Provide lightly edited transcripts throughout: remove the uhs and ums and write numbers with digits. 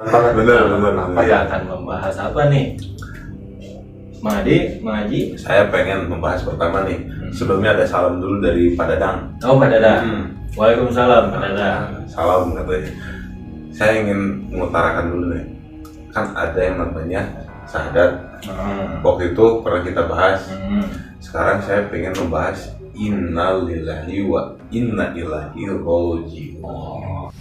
Benar. Kita akan membahas apa nih? Maji? Saya pengen membahas pertama nih. Sebelumnya ada salam dulu dari Pak Dadang. Oh, Pak Dadang. Waalaikumsalam, Pak Dadang. Salam katanya. Saya ingin mengutarakan dulu nih. Kan ada yang namanya syahadat. Waktu itu pernah kita bahas. Sekarang saya pengen membahas innalillahi wa inna ilaihi raji'un.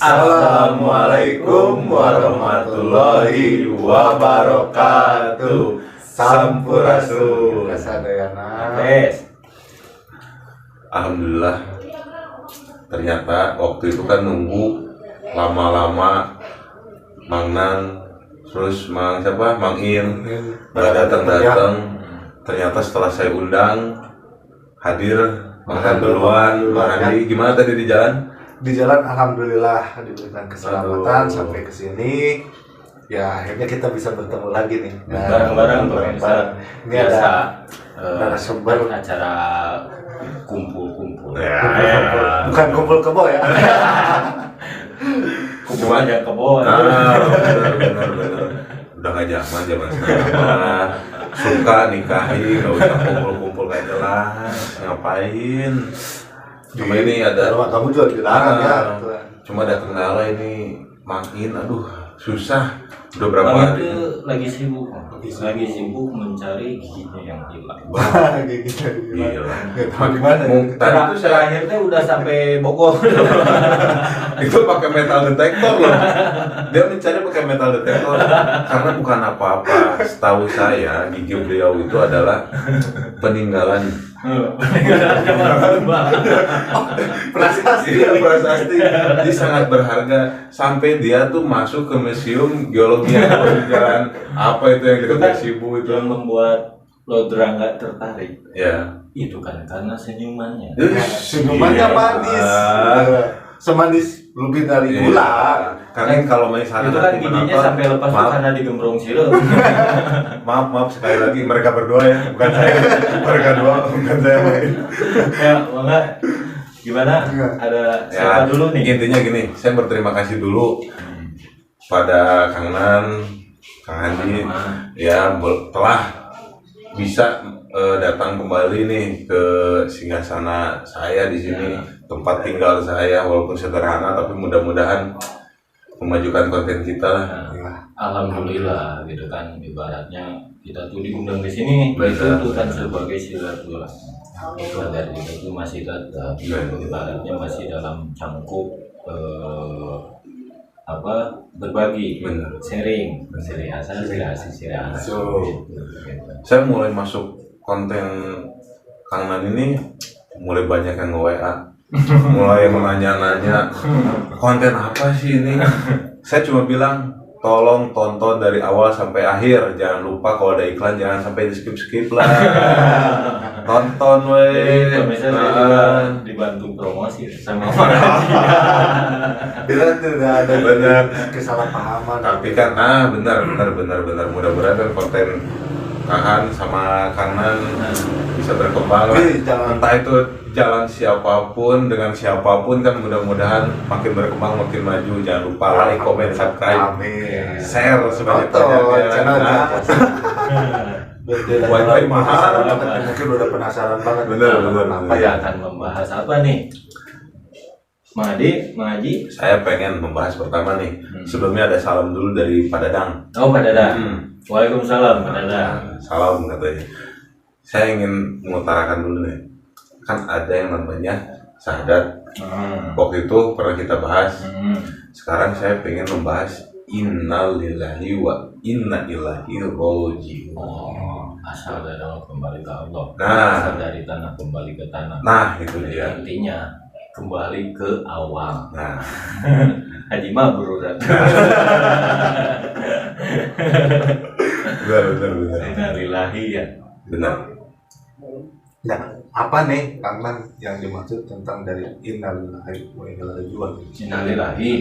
Assalamualaikum warahmatullahi wabarakatuh. Sampurasun. Alhamdulillah. Ternyata waktu itu kan nunggu lama-lama Mang Nan, terus Mang In nggak datang. Ternyata setelah saya undang hadir Mang Han duluan. Mang Andi gimana tadi di jalan? Di jalan alhamdulillah diberikan keselamatan sampai ke sini. Ya akhirnya kita bisa bertemu lagi nih. Bareng-bareng pemirsa. Ini ada narasumber acara kumpul-kumpul. Bukan kumpul kebo ya. Kumpul aja kebo. Benar. Udah nggak zaman sekarang. Suka nikahi, nggak usah kumpul-kumpul kayak jelas. Ngapain? Cuma ini ada kamu juga dilarang ya. Cuma ada kendala ini Mang In, aduh susah. Udah berapa Bang hari? itu lagi sibuk mencari giginya yang hilang. Gila. Gimana? Tadi tuh saya akhirnya udah sampai Bogor. itu pakai metal detector loh. Dia mencari pakai metal detector karena bukan apa-apa. Setahu saya gigi beliau itu adalah peninggalan prasasti. Dia sangat berharga sampai dia tuh masuk ke museum geologi yang di jalan apa itu yang dekat Sibu itu yang membuat Lodra nggak tertarik. Ya. Itu kan karena senyumannya. Senyumannya manis. Semanis lebih dari gula. Karena kalau main sana itu kan giginya sampai lepas tuh karena digembrong sirup. maaf sekali lagi mereka berdua ya, bukan saya. Mereka dua bukan saya main. Ya, Bangga. Gimana? Ada siapa dulu nih? Intinya gini, saya berterima kasih dulu pada Kang Nan, Kang Andi ya telah bisa datang kembali nih ke singgasana saya di sini, tempat tinggal saya walaupun sederhana tapi mudah-mudahan memajukan konten kita lah. Alhamdulillah gitu kan, ibaratnya kita tuh diundang di sini itu kan sebagai silaturahmi. Agar kita itu masih tetap ibaratnya masih dalam cangkup berbagi, sharing aspirasi. Saya mulai masuk konten Kang Nan ini mulai banyak yang nge-WA, mulai menanya-nanya konten apa sih ini. Saya cuma bilang tolong tonton dari awal sampai akhir, jangan lupa kalau ada iklan jangan sampai di skip lah. Tonton weh. Misalnya dibantu promosi sama Bila tidak ada benar kesalahpahaman. tapi kan benar mudah-mudahan kan konten Kahan sama Kanan bisa berkembang lah. Entah itu jalan siapapun dengan siapapun kan mudah-mudahan makin berkembang makin maju. Jangan lupa like, comment, subscribe, share sebanyak-banyaknya. Wifi mahal. Mungkin udah penasaran banget. Bener. Kita akan membahas apa nih? Maji? Saya pengen membahas pertama nih. Sebelumnya ada salam dulu dari Pak Dadang. Oh, Pak Dadang. Waalaikumsalam, Pak Dadang. Salam katanya. Saya ingin mengutarakan dulu nih. Kan ada yang namanya syahadat. Waktu itu pernah kita bahas. Sekarang saya pengen membahas innalillahi wa inna ilaihi raji'un. Asal dari Allah kembali ke Allah. Nah, asal dari tanah kembali ke tanah. Nah, itu dia. Intinya kembali ke awal. Nah, Haji Mabrur. benar. Innalillahi ya. Benar. Nah, apa nih Kang Man yang dimaksud tentang dari innalillahi wa inna ilaihi raji'un? Innalillahi.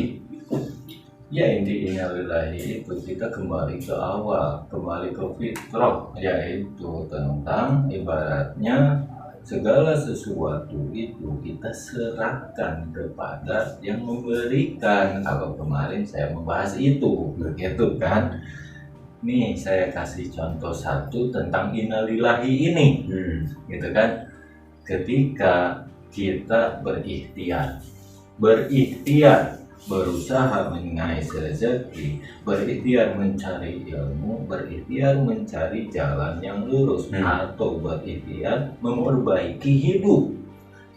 Ya, inti innalillahi itu kita kembali ke awal, kembali ke fitrah, yaitu tentang ibaratnya segala sesuatu itu kita serahkan kepada yang memberikan. Kalau kemarin saya membahas itu, begitu kan? Nih saya kasih contoh satu tentang innalillahi ini, gitu kan? Ketika kita berikhtiar, berusaha mengais rezeki, berikhtiar mencari ilmu, berikhtiar mencari jalan yang lurus, atau berikhtiar memperbaiki hidup.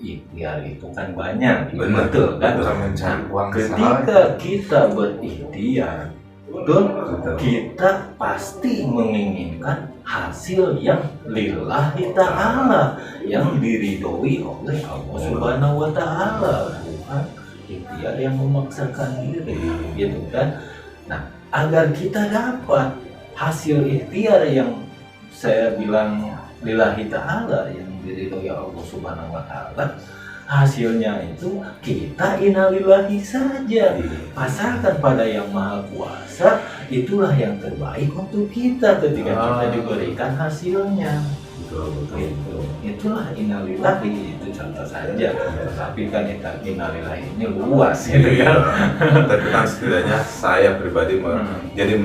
Ikhtiar itu kan banyak, betul kan? Mencari uang Ketika kita berikhtiar, betul, kita pasti menginginkan hasil yang lillahi ta'ala, yang diridhoi oleh Allah Subhanahu wa ta'ala, bukan ikhtiar yang memaksakan diri, gitu kan? Nah, agar kita dapat hasil ikhtiar yang saya bilang lillahi ta'ala, yang diridhoi Allah Subhanahu wa ta'ala, hasilnya itu kita innalillahi saja, pasrahkan pada yang maha kuasa. Itulah yang terbaik untuk kita ketika kita diberikan hasilnya. Gitu. Itulah innalillahi, itu contoh saja. Tapi kan innalillahi ini luas gitu ya. Tapi kan setidaknya saya pribadi jadi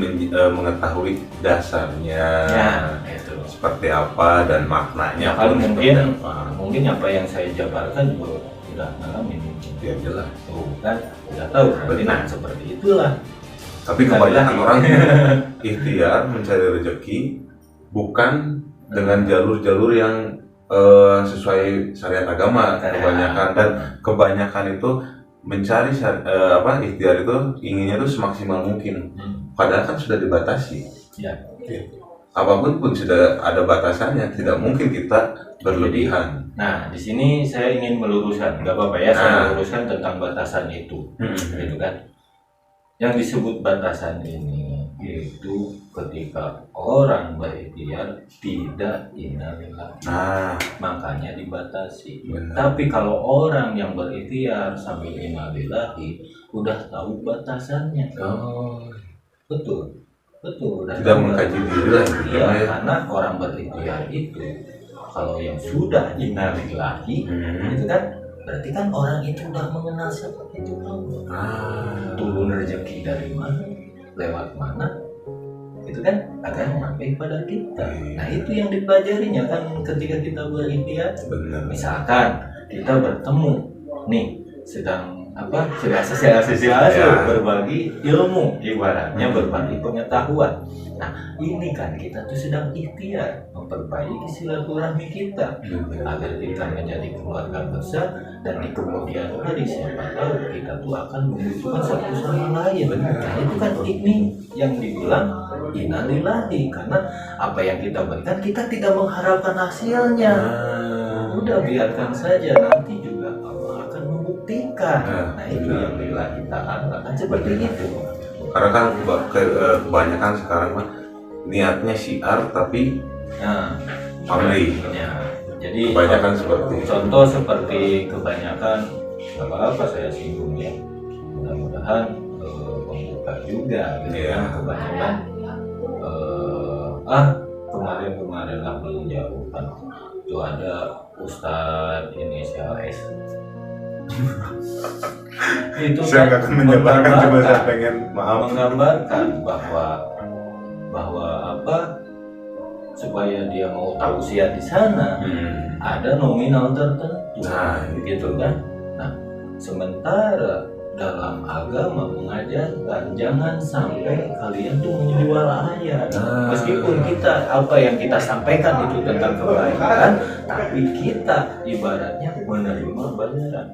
mengetahui dasarnya, itu seperti apa dan maknanya. Kalau mungkin apa yang saya jabarkan juga sudah ngalamin. Ya jelas. Kan sudah tahu. Berarti nah seperti itulah. Tapi kebanyakan orang ikhtiar mencari rezeki bukan dengan jalur-jalur yang sesuai syariat agama kebanyakan, dan kebanyakan itu mencari ikhtiar itu inginnya itu semaksimal mungkin, padahal kan sudah dibatasi. Ya. Apapun pun sudah ada batasannya, tidak mungkin kita berlebihan. Nah, di sini saya ingin meluruskan, nggak apa-apa ya, saya meluruskan tentang batasan itu, gitu kan? Yang disebut batasan ini itu ketika orang berikhtiar tidak innalillahi, makanya dibatasi. Tapi kalau orang yang berikhtiar sambil innalillahi udah tahu batasannya, betul. Tidak mengkaji diri lah. Iya, karena orang berikhtiar itu kalau yang sudah innalillahi, itu kan berarti kan orang itu udah mengenal siapa itu Allah. Turun rezeki dari mana, lewat mana, itu kan akan sampai pada kita. Nah, itu yang dipelajarinya kan ketika kita berikhtiar. Misalkan kita bertemu nih, sedang berbagi ilmu, ibaratnya berbagi pengetahuan. Nah, ini kan kita tuh sedang ikhtiar memperbaiki silaturahmi kita agar kita menjadi keluarga besar, dan di kemudian hari siapa tahu kita tuh akan membutuhkan satu sama lain. Nah, itu kan ini yang dibilang innalillahi, karena apa yang kita berikan kita tidak mengharapkan hasilnya. Udah biarkan saja, nanti juga Allah akan membuktikan. Nah, itu yang lillahi ta'ala kan seperti itu. Karena kan kebanyakan sekarang mah niatnya syiar tapi pamrih. Jadi kebanyakan seperti contoh seperti kebanyakan, nggak apa-apa saya singgung ya, mudah-mudahan membuka juga gitu ya. Kebanyakan kemarin lah menjauhkan itu ada Ustadz inisial S. Itu saya nggak akan menjabarkan, cuma saya pengen menggambarkan bahwa supaya dia mau tausiah di sana ada nominal tertentu, gitu kan. Nah, sementara dalam agama mengajarkan jangan sampai kalian tuh menjual ayat. Meskipun kita apa yang kita sampaikan itu tentang kebaikan, tapi kita ibaratnya menerima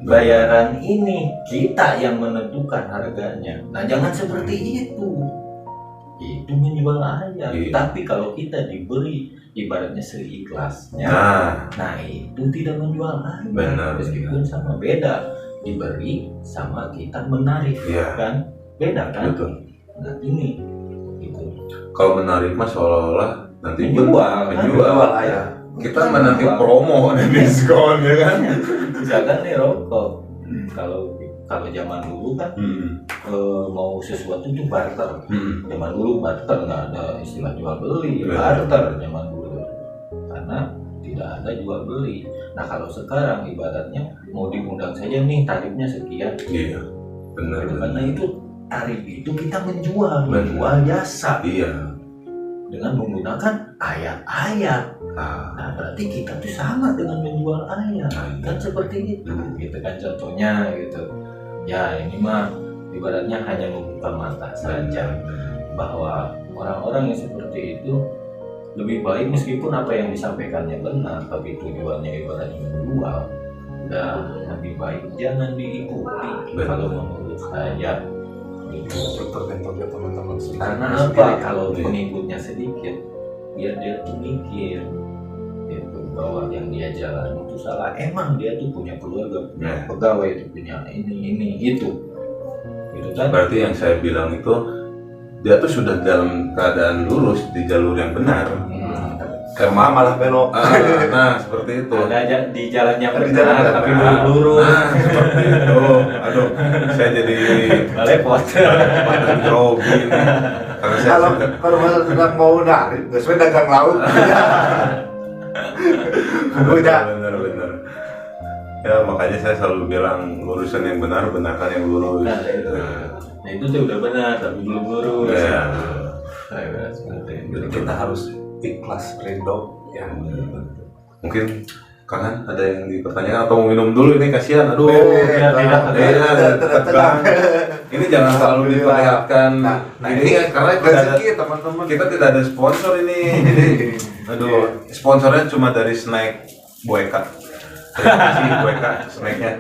bayaran ini kita yang menentukan harganya. Nah, jangan seperti itu menjual ayat. Tapi kalau kita diberi ibaratnya seikhlasnya, nah itu tidak menjual ayat. Meskipun sama, beda diberi sama kita menarik, kan beda kan. Betul. Nah, ini gitu. Kalau menarik mah seolah-olah nanti menjual ayat. kita menanti promo dan diskon ya kan. Misalkan nih rokok, kalau zaman dulu kan mau sesuatu itu barter. Zaman dulu barter, nggak ada istilah jual beli, barter zaman dulu karena tidak ada jual beli. Nah kalau sekarang ibaratnya mau diundang saja nih tarifnya sekian. Iya, benar. Karena itu tarif itu kita menjual jasa. Iya. Dengan menggunakan ayat-ayat. Nah berarti kita tuh sama dengan menjual ayat. Kan seperti itu, gitu kan contohnya gitu. Ya ini mah ibaratnya hanya membuka mata saja bahwa orang-orang yang seperti itu lebih baik meskipun apa yang disampaikannya benar, tapi tujuannya ibaratnya menjual. Dan lebih baik jangan diikuti kalau menurut saya. Tergantung ya teman-teman sendiri. Karena apa? Kalau pengikutnya sedikit, biar dia tuh mikir gitu, bahwa yang dia jalan itu salah. Emang dia tuh punya keluarga, punya pegawai, itu punya ini itu, gitu kan? Berarti yang saya bilang itu dia tuh sudah dalam keadaan lurus di jalur yang benar. Karena malah belok. Nah seperti itu. Ada di jalannya Di benar, jalan tapi benar. lurus. Nah seperti itu. Aduh, saya jadi Repot. grogi nih. Karena saya Kalau sedang mau narik, nggak sesuai dagang laut. Udah. benar. Ya makanya saya selalu bilang lurusan yang benar, benarkan yang lurus. Nah itu tuh udah benar, tapi belum lurus. Ya. Seperti itu. Jadi kita harus ikhlas ridho ya. Mungkin kangen ada yang dipertanyakan atau mau minum dulu ini kasihan. Aduh. Tidak. Tenang. Ini jangan selalu diperlihatkan. Nah, ini karena kita ada, rezeki teman-teman. kita tidak ada sponsor ini. Jadi aduh, sponsornya cuma dari snack Boeka. Terima kasih Boeka snacknya.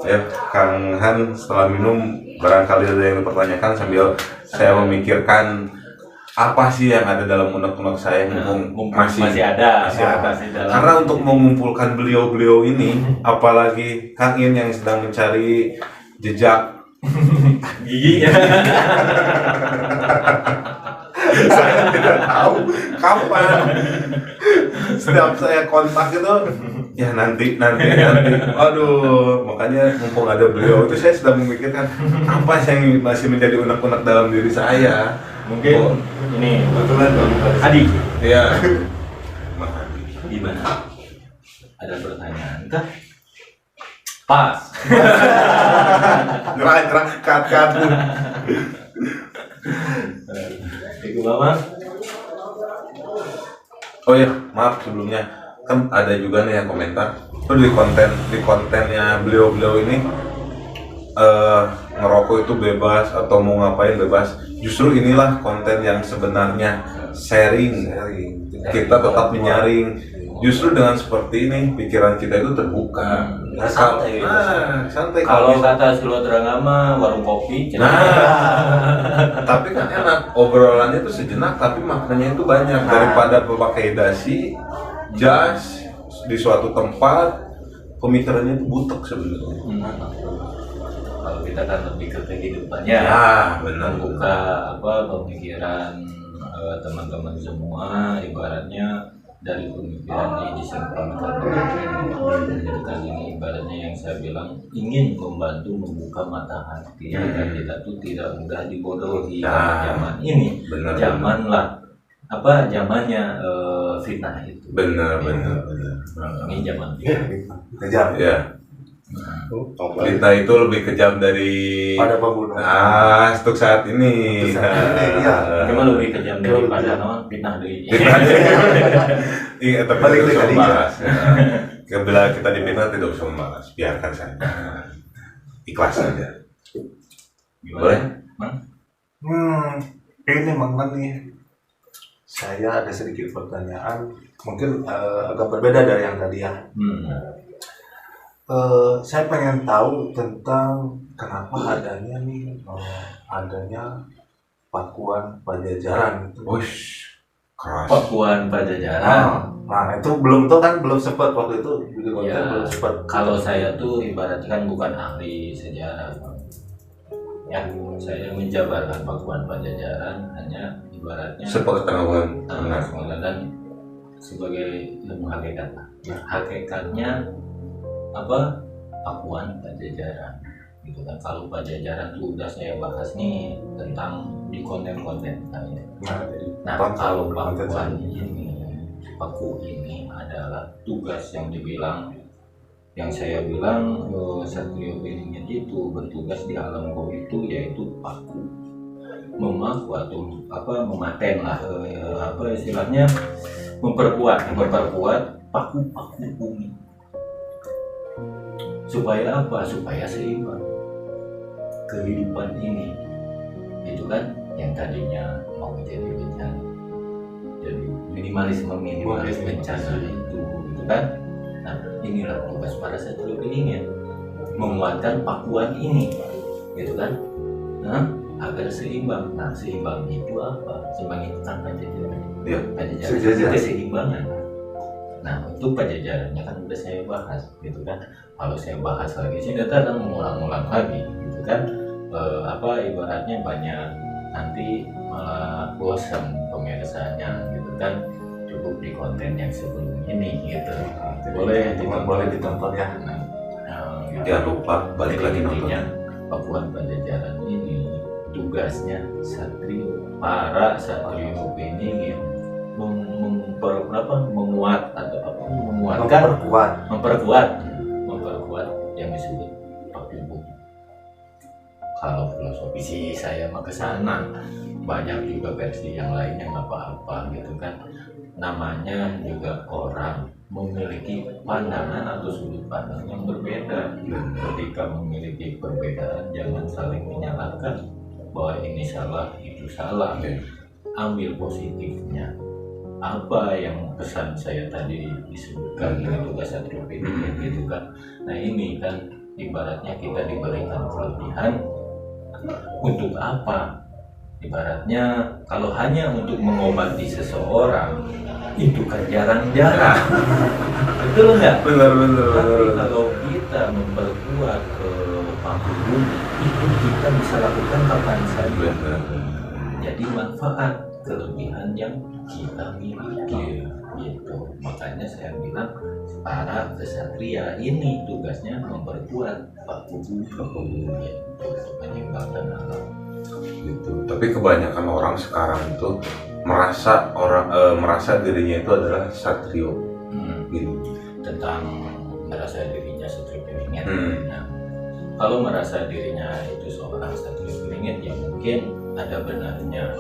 Ya, Kang Han setelah minum barangkali ada yang dipertanyakan sambil saya memikirkan apa sih yang ada dalam unek-unek saya mumpung masih ada. ada. Dalam. Karena untuk mengumpulkan beliau-beliau ini, apalagi Kang In yang sedang mencari jejak giginya. saya tidak tahu kapan. Setiap saya kontak itu ya nanti. Aduh, makanya mumpung ada beliau itu saya sedang memikirkan apa yang masih menjadi unek-unek dalam diri saya. Mungkin ini Kebetulan Adi. Iya. Gimana? Ada pertanyaan kah? Pas. Gerah, kat. Itu mama. Oh ya, maaf sebelumnya kan ada juga nih yang komentar. Itu di kontennya beliau ini ngerokok itu bebas atau mau ngapain bebas. Justru inilah konten yang sebenarnya sharing. Kita tetap menyaring. Justru dengan seperti ini pikiran kita itu terbuka. Santai. Santai. Kalau kata Silo Terangama warung kopi. Tapi kan enak obrolannya itu sejenak tapi maknanya itu banyak daripada pakai dasi, jas di suatu tempat pemikirannya itu butek sebenarnya. Kalau kita kan lebih ke kehidupannya. Ya, benar. Membuka pemikiran teman-teman semua, ibaratnya dari pemikiran ini disinkronkan dengan ini. Jadi kan ini ibaratnya yang saya bilang ingin membantu membuka mata hati dan kita tuh tidak mudah dibodohi pada zaman ini. Benar. Zamannya fitnah itu. Benar. Ini zaman kejar. Ya. Kita itu lebih kejam dari Pada pembunuh. untuk saat ini. Iya. Cuma lebih kejam daripada fitnah dari. Iya, tapi Balik tidak usah lagi. membahas. Bila kita dipitnah tidak usah membahas, biarkan saja. Ikhlas saja. Boleh? Ini Mang nih. Saya ada sedikit pertanyaan, mungkin agak berbeda dari yang tadi ya. Saya pengen tahu tentang kenapa adanya Pakuan Pajajaran itu. Keras. Pakuan Pajajaran. Nah itu belum sempat waktu itu bikin konten Ya, belum sempat. kalau saya tuh ibaratnya kan bukan ahli sejarah, ya saya menjabarkan Pakuan Pajajaran hanya ibaratnya sepengetahuan dan sebagai ilmu hakikat lah. Hakikatnya apa? Pakuan Pajajaran gitu kan. Kalau Pajajaran tuh udah saya bahas nih tentang di konten-konten saya. Nah, kalau pakuan ini, paku ini adalah tugas yang saya bilang Satrio Beringin itu bertugas di alam goib itu, yaitu paku, memaku atau mematen lah, istilahnya memperkuat paku bumi. Supaya apa? Supaya seimbang kehidupan ini, itu kan yang tadinya mau jadi bencana, jadi minimalis bencana itu, gitu kan. Nah, inilah tugas para Satrio Beringin, menguatkan pakuan ini, gitu kan. Nah, agar seimbang. Nah, seimbang itu apa? Seimbang itu kan Pajajaran. Ya, Pajajaran itu keseimbangan. Nah, untuk Pajajarannya kan udah saya bahas, gitu kan. Kalau saya bahas lagi sih datang mengulang-ulang lagi, gitu kan. Ibaratnya banyak, nanti malah bosan pemirsaanya, gitu kan. Cukup di konten yang sebelum ini, gitu. Boleh ditonton ya. Gitu. Jangan lupa balik lagi nonton. Pakuan Pajajaran ini tugasnya para Satrio Beringin memperkuat yang disebut paku bumi. Kalau filosofi sih saya mah kesana, banyak juga versi yang lainnya nggak apa-apa, gitu kan. Namanya juga orang memiliki pandangan atau sudut pandang yang berbeda. Ketika memiliki perbedaan, jangan saling menyalahkan bahwa ini salah, itu salah. Ambil positifnya. Apa yang pesan saya tadi disebutkan dengan tugas Satrio Beringin, gitu kan. Nah, ini kan ibaratnya kita diberikan kelebihan untuk apa? Ibaratnya kalau hanya untuk mengobati seseorang itu kan jarang-jarang. Betul nggak? Benar. Tapi kalau kita memperkuat paku bumi, itu kita bisa lakukan kapan saja. Jadi manfaat kelebihan yang kita miliki, gitu. Makanya saya bilang para kesatria ini tugasnya memperkuat paku bumi, untuk menyeimbangkan alam. Gitu. Tapi kebanyakan orang sekarang itu merasa dirinya itu adalah Satrio. Gitu. Tentang merasa dirinya Satrio Beringin. Nah, kalau merasa dirinya itu seorang Satrio Beringin, ya mungkin ada benarnya,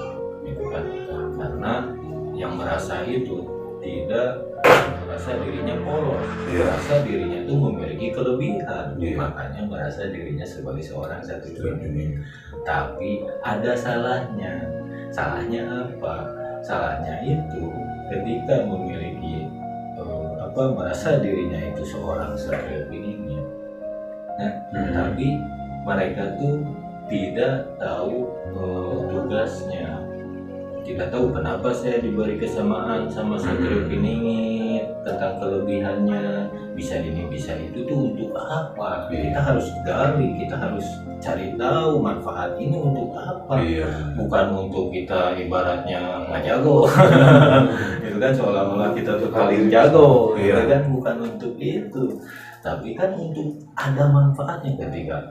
gitu kan. Karena yang merasa itu tidak merasa dirinya polos, merasa dirinya itu memiliki kelebihan, makanya merasa dirinya sebagai seorang Satrio Beringin. Tapi ada salahnya. Salahnya apa? Salahnya itu ketika memiliki merasa dirinya itu seorang Satrio Beringin. Nah, tapi mereka tuh tidak tahu tugasnya, tidak tahu kenapa saya diberi kesamaan sama Satrio Beringin, tentang kelebihannya, bisa ini bisa itu tuh untuk apa? Kita harus gali, kita harus cari tahu manfaat ini untuk apa. Bukan untuk kita ibaratnya nggak jago. Itu kan seolah-olah kita tuh paling jago, gitu kan. Bukan untuk itu, tapi kan untuk ada manfaatnya. Ketika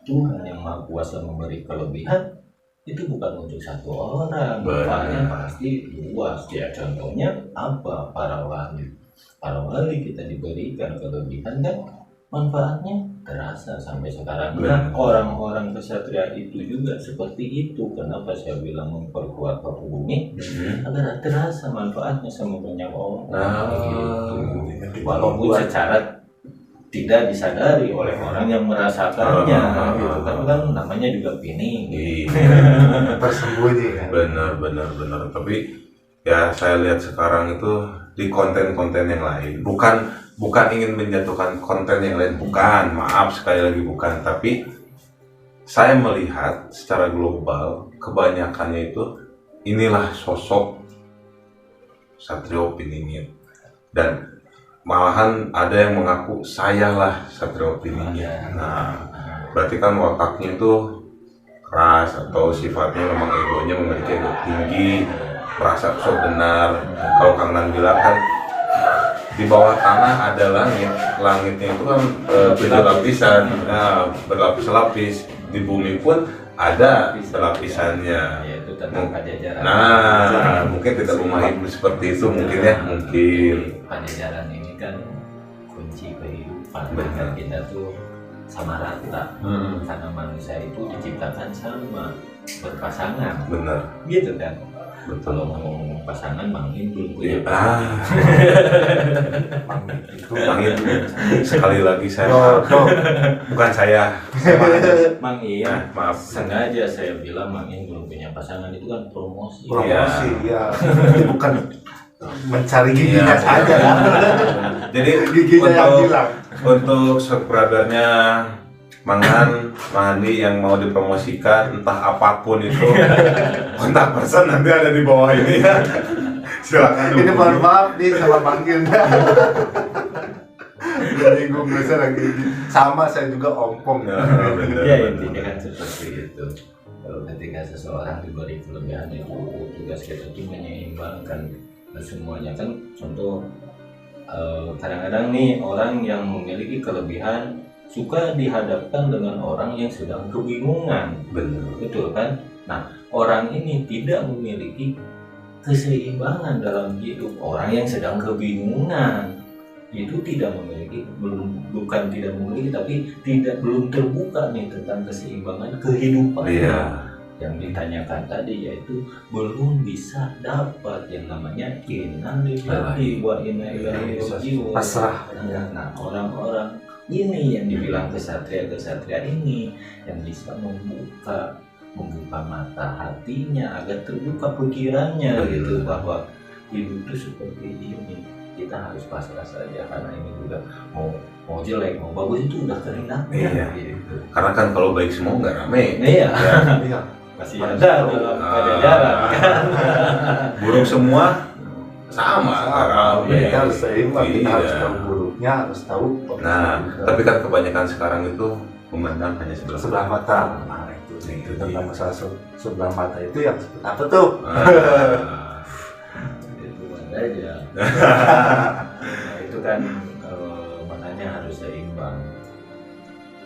Tuhan yang Maha Kuasa memberi kelebihan, itu bukan untuk satu orang, manfaatnya pasti luas. Ya contohnya apa? Para wali kita diberikan kelebihan kan, manfaatnya terasa sampai sekarang. Nah, orang-orang kesatria itu juga seperti itu. Kenapa saya bilang memperkuat paku bumi? Agar terasa manfaatnya sama banyak orang. Gitu. Walaupun secara tidak disadari oleh orang yang merasakannya, gitu kan namanya juga pining. Tersembunyi kan. Benar. Tapi ya saya lihat sekarang itu di konten-konten yang lain, bukan ingin menjatuhkan konten yang lain, bukan, maaf sekali lagi bukan, tapi saya melihat secara global kebanyakannya itu inilah sosok Satrio Beringin, dan malahan ada yang mengaku saya lah Satrio Beringin. Nah, berarti kan wataknya itu keras atau sifatnya memang egonya memiliki ego tinggi, merasa sok benar. Kalau Kang Nan bilang kan di bawah tanah ada langit, langitnya itu kan 7 lapisan, nah, berlapis-lapis. Di bumi pun ada lapisannya. Yaitu tentang pajajaran. Nah, mungkin tidak memahami seperti itu mungkin ya, mungkin. Pajajaran ini kan kunci kehidupan. Benar. Kan kita tuh sama rata, karena manusia itu diciptakan sama, berpasangan, Benar, gitu kan. betul. Kalau ngomong pasangan, Mang In belum punya Itu langit sekali lagi saya Yo, yo. bukan saya. Mang In. Nah, maaf. Sengaja saya bilang Mang In belum punya pasangan, itu kan promosi. Promosi ya. Ini bukan mencari giginya Iya. saja ya. Jadi Giginya yang bilang. untuk subscribernya Mangan, Mandi yang mau dipromosikan entah apapun itu, kontak person nanti ada di bawah ini ya. Silakan. Ini mohon maaf nih salah panggil. Bingung saya lagi sama, saya juga ompong. Ya, benar, Ya benar. intinya kan seperti itu. Kalau ketika seseorang diberi kelebihan itu, tugas kita itu menyeimbangkan semuanya kan. Contoh kadang-kadang nih orang yang memiliki kelebihan suka dihadapkan dengan orang yang sedang kebingungan, Benar. betul kan? Nah, orang ini tidak memiliki keseimbangan dalam hidup. Orang yang sedang kebingungan itu tidak memiliki, bukan tidak memiliki, tapi belum terbuka nih tentang keseimbangan kehidupan. Iya. Yang ditanyakan tadi yaitu belum bisa dapat yang namanya inna lillahi wa inna ilaihi raji'un. Pasrah. Nah, orang-orang ini yang dibilang kesatria ini yang bisa membuka mata hatinya agar terbuka pikirannya gitu, bahwa hidup itu seperti ini. Kita harus pasrah saja, karena ini juga mau jelek mau bagus itu udah kehendaknya. Iya. Gitu. Karena kan kalau baik semua nggak rame. Iya. Iya. Masih ada dalam pajajaran kan. Buruk semua sama. nggak rame. Kita harus seimbang, kita Iya. harus tahu buruknya, harus tahu Nah, tapi kan kebanyakan sekarang itu memandang hanya sebelah sebelah mata. Nah, itu Itu tentang dia. masalah sebelah mata itu yang seperti apa tuh? Ah, Itu aja. Nah, itu kan makanya harus seimbang.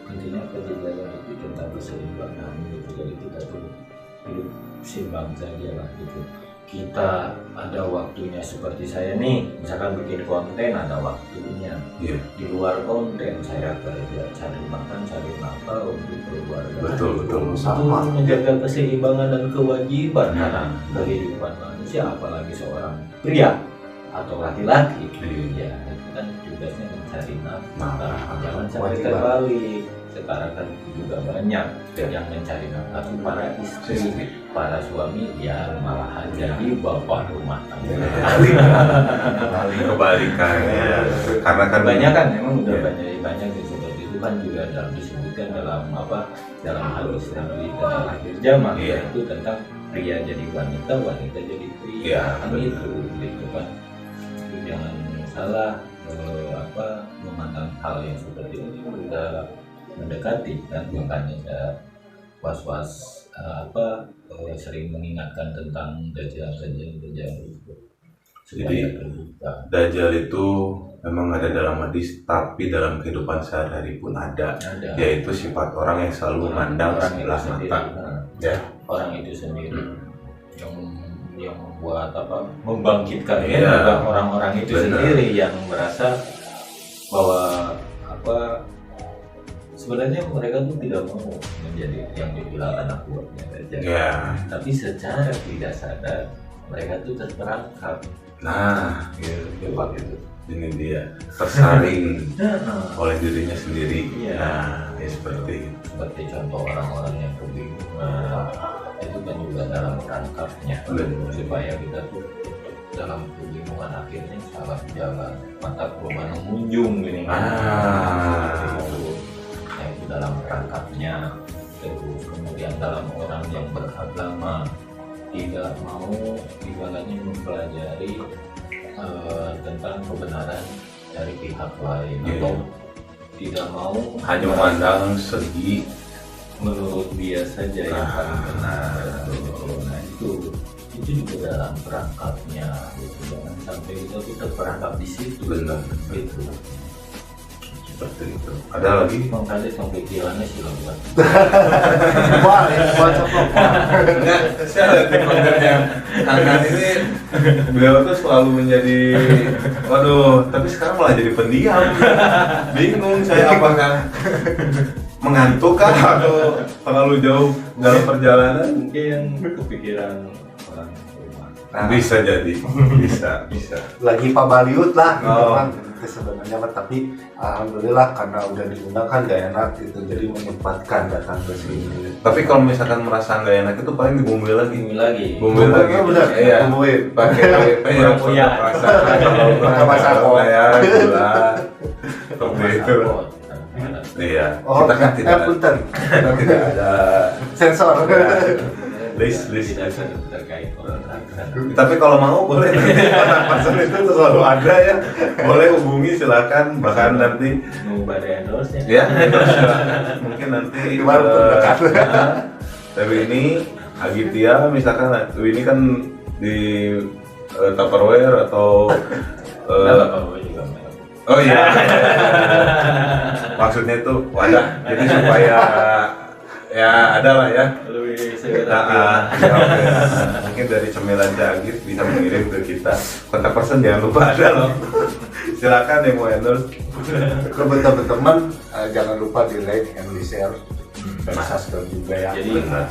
Intinya pajajaran itu tentang keseimbangan gitu. Jadi kita tuh hidup seimbang saja lah gitu. Kita ada waktunya seperti saya nih, misalkan bikin konten ada waktunya. Iya. Di luar konten saya kerja, cari makan, cari nafkah untuk keluarga. Betul, betul. Itu Sama. menjaga keseimbangan dan kewajiban karena kehidupan manusia, apalagi seorang pria atau laki-laki. Iya. Ya, itu kan tugasnya mencari nafkah. Nafkah. Jangan sampai Kewajiban. terbalik. Sekarang kan juga banyak yang mencari nafkah itu para istri, para suami ya malahan jadi bapak rumah tangga. Kebalikannya. Karena kan Kebanyakan memang udah Iya. banyak yang seperti itu kan juga disebutkan dalam hadis Nabi tentang akhir zaman, Iya. yaitu tentang pria jadi wanita, wanita jadi pria. Iya, Kan betul. gitu kan. Itu jangan salah memandang hal yang seperti ini udah mendekati kan, makanya saya was-was sering mengingatkan tentang dajjal itu supaya Jadi, terbuka. Dajjal itu memang ada dalam hadis, tapi dalam kehidupan sehari-hari pun ada, Ada. yaitu sifat orang yang selalu memandang Orang itu sebelah sendiri, mata. nah, Ya. orang itu sendiri yang membuat membangkitkan Iya. ya orang-orang itu Benar. sendiri yang merasa bahwa sebenarnya mereka tuh tidak mau menjadi yang dibilang anak buahnya Dajjal. Ya. Tapi secara tidak sadar mereka tuh terperangkap. Nah, gitu. Ini dia tersaring oleh dirinya sendiri. Iya. Nah, ya seperti itu. Seperti contoh orang-orang yang kebingungan, itu kan juga dalam perangkapnya, Benar. supaya kita tuh dalam kebingungan akhirnya salah jalan, mata perubahan mengunjung gini. Ah. Nah, itu dalam perangkapnya. Terus kemudian dalam orang yang beragama tidak mau ibaratnya mempelajari tentang kebenaran dari pihak lain, Iya. atau tidak mau Hanya memandang segi menurut dia saja yang paling benar. Nah itu juga dalam perangkapnya gitu. Jangan sampai kita terperangkap di situ. Benar. Gitu. Seperti itu. Ada lagi? Makanya yang pikirannya sih lah buat. Wah, ya, baca vlog. Enggak, saya lihat di konten yang Kang ini beliau tuh selalu menjadi, waduh, tapi sekarang malah jadi pendiam. Bingung saya apakah mengantuk kah atau terlalu jauh dalam perjalanan? Mungkin kepikiran orang rumah. Nah, Bisa jadi, bisa. lagi Pak Baliut lah gitu Oh. kan itu sebenarnya mah, tapi alhamdulillah karena udah diundang kan gak enak gitu, jadi menyempatkan datang ke sini. Tapi kalau misalkan merasa nggak enak itu paling dibumbui lagi. Ini lagi. Bumbui lagi. Bener, Iya. bumbuin. Pakai yang Iya. rasa kalau Pakai masako. ya gula. Seperti itu. Iya. Oh, Kita kan tidak punten. kita tidak ada Sensor. list. Tidak terkait kontrak. Tapi kalau mau boleh kontak person itu selalu ada ya. Boleh hubungi silakan, bahkan nanti Mau pada endorse ya. ya mungkin nanti Baru terdekat. dari ini Agitya misalkan ini kan di Tupperware atau Enggak apa-apa juga. oh iya maksudnya itu wadah jadi supaya ya ada lah ya. Lebih Nah, ya, oke. Mungkin dari cemilan Agit bisa mengirim ke kita. Kontak person jangan lupa ada loh. Silakan yang mau endorse. Ke teman-teman jangan lupa di like and di share dan subscribe juga ya. Jadi Benar.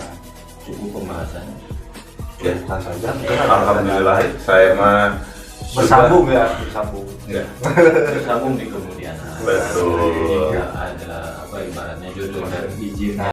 cukup pembahasannya. Ya, Nah saja. alhamdulillah saya mah Bersambung ya, bersambung. Ya. Bersambung di kemudian hari. Betul. Jika ada apa ibaratnya jodoh dan izin